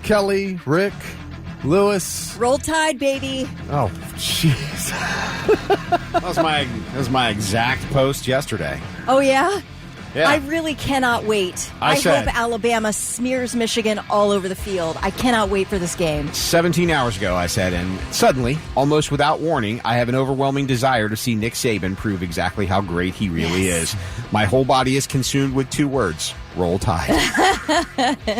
Kelly, Rick, Lewis. Roll Tide, baby. Oh, jeez. That was my exact post yesterday. Oh, yeah? Yeah. I really cannot wait. I said- hope Alabama smears Michigan all over the field. I cannot wait for this game. 17 hours ago, I said, and suddenly, almost without warning, I have an overwhelming desire to see Nick Saban prove exactly how great he really is. My whole body is consumed with two words: Roll Tide.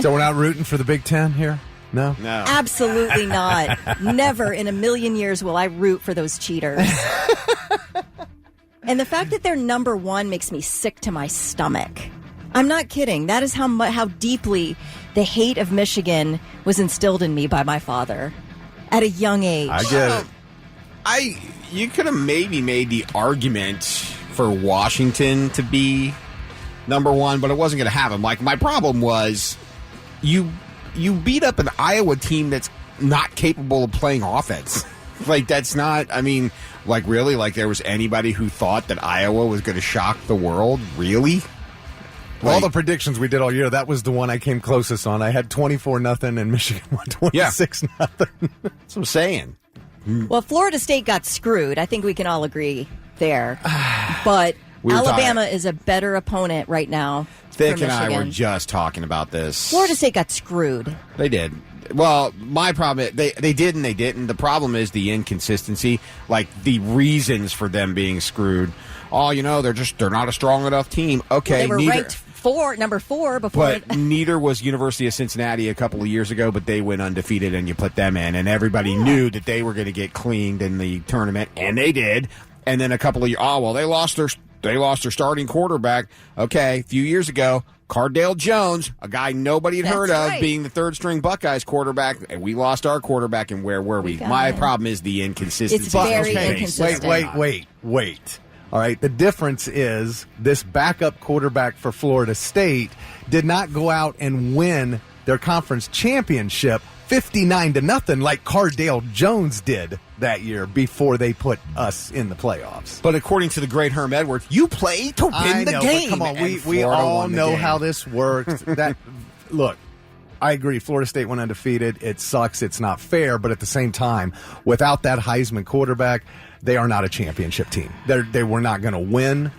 So we're not rooting for the Big Ten here? No? No. Absolutely not. Never in a million years will I root for those cheaters. And the fact that they're number one makes me sick to my stomach. I'm not kidding. That is how deeply the hate of Michigan was instilled in me by my father at a young age. I get it. You could have maybe made the argument for Washington to be number one, but it wasn't going to happen. Like, my problem was you beat up an Iowa team that's not capable of playing offense. Like, that's not, I mean, like, really? Like, there was anybody who thought that Iowa was going to shock the world? Really? All the predictions we did all year, that was the one I came closest on. I had 24-0 and Michigan won 26-0. That's what I'm saying. Well, Florida State got screwed. I think we can all agree there. But Alabama is a better opponent right now. Thick for and I Michigan. were just talking about this. Florida State got screwed. They did. Well, my problem is they did and they didn't. The problem is the inconsistency, like the reasons for them being screwed. Oh, they're not a strong enough team. Okay, Well, they were ranked number 4 before. But neither was University of Cincinnati a couple of years ago, but they went undefeated and you put them in, and everybody knew that they were going to get cleaned in the tournament, and they did. And then a couple of years, they lost their starting quarterback. Okay, a few years ago, Cardale Jones, a guy nobody had heard of, being the third-string Buckeyes quarterback, and we lost our quarterback, and where were we? My problem is the inconsistency. It's very inconsistent. Wait. All right, the difference is this backup quarterback for Florida State did not go out and win their conference championship 59-0 like Cardale Jones did that year before they put us in the playoffs. But according to the great Herm Edwards, you play to win the game. Come on, we all know how this works. Look, I agree. Florida State went undefeated. It sucks. It's not fair. But at the same time, without that Heisman quarterback, they are not a championship team. They were not going to win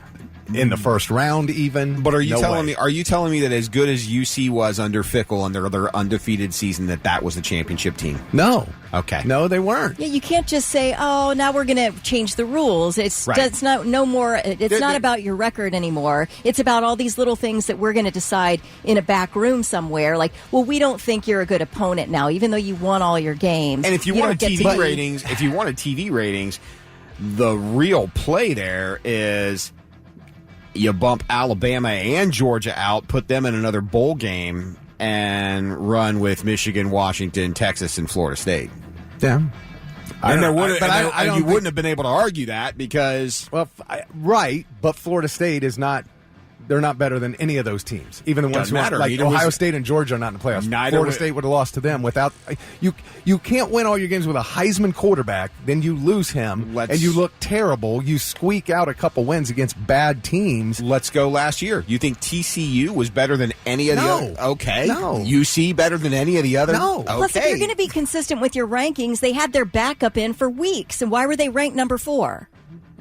in the first round even. But are you telling me that as good as UC was under Fickell under their undefeated season, that was the championship team? No. Okay. No, they weren't. Yeah, you can't just say, "Oh, now we're going to change the rules." It's not about your record anymore. It's about all these little things that we're going to decide in a back room somewhere. Like, well, we don't think you're a good opponent now, even though you won all your games. And if you wanted TV ratings, the real play there is you bump Alabama and Georgia out, put them in another bowl game, and run with Michigan, Washington, Texas, and Florida State. Yeah. You wouldn't have been able to argue that because... Well, right, but Florida State is not... They're not better than any of those teams. Even the ones who are like Ohio State and Georgia are not in the playoffs. Florida State would have lost to them without you can't win all your games with a Heisman quarterback, then you lose him and you look terrible. You squeak out a couple wins against bad teams. Let's go last year. You think TCU was better than any of the other? Okay. No. UC better than any of the other? No. Okay. Plus, if you're going to be consistent with your rankings, they had their backup in for weeks. And why were they ranked number 4?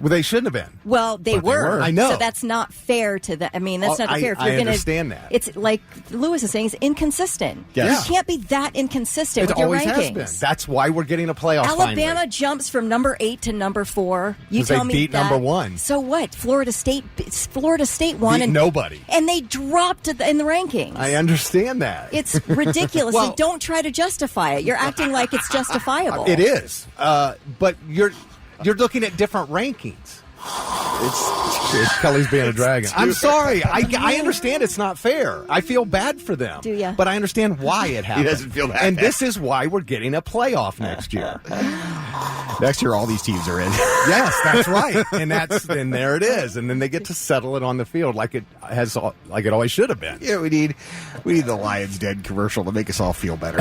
Well, they shouldn't have been. Well, they were. I know. So that's not fair to them. I mean, that's not fair. If you're I understand that. It's like Lewis is saying, it's inconsistent. Yes. You can't be that inconsistent with your rankings. It always has been. That's why we're getting a playoff Alabama finally. jumps from number 8 to number 4. You tell me beat that. number 1. So what? Florida State won. Beat nobody. And they dropped in the rankings. I understand that. It's ridiculous. And don't try to justify it. You're acting like it's justifiable. It is. But you're looking at different rankings. It's Kelly's being a dragon. I'm sorry. I understand it's not fair. I feel bad for them. Do you? But I understand why it happened. He doesn't feel that And bad. this is why we're getting a playoff next year. Next year, all these teams are in. Yes, that's right. And there it is. And then they get to settle it on the field like it always should have been. Yeah, we need the Lions Den commercial to make us all feel better.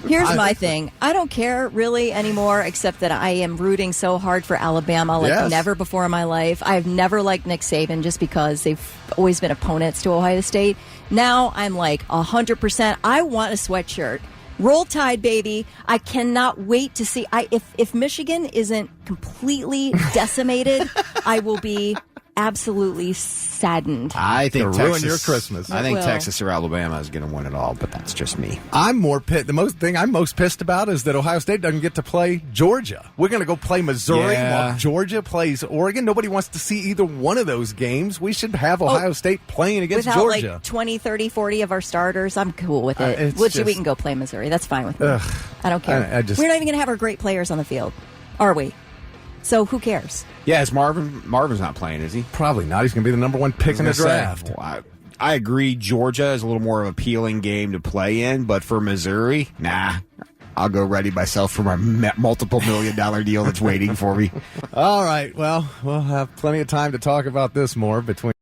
Here's my thing. I don't care really anymore, except that I am rooting so hard for Alabama like never before in my life. I've never liked Nick Saban just because they've always been opponents to Ohio State. Now I'm like 100%. I want a sweatshirt. Roll Tide, baby. I cannot wait to see. If Michigan isn't completely decimated, I will be absolutely saddened. I think ruin your Christmas. I think Texas or Alabama is going to win it all, but that's just me. I'm more pissed. The thing I'm most pissed about is that Ohio State doesn't get to play Georgia. We're going to go play Missouri while Georgia plays Oregon. Nobody wants to see either one of those games. We should have Ohio State playing against without Georgia. Like 20, 30, 40 of our starters. I'm cool with it. We can go play Missouri. That's fine with me. I don't care. We're not even going to have our great players on the field, are we? So who cares? Yeah, is Marvin's not playing, is he? Probably not. He's going to be the number one pick in the draft. I agree. Georgia is a little more of an appealing game to play in, but for Missouri, nah. I'll go ready myself for my multiple $1 million deal that's waiting for me. All right. Well, we'll have plenty of time to talk about this more between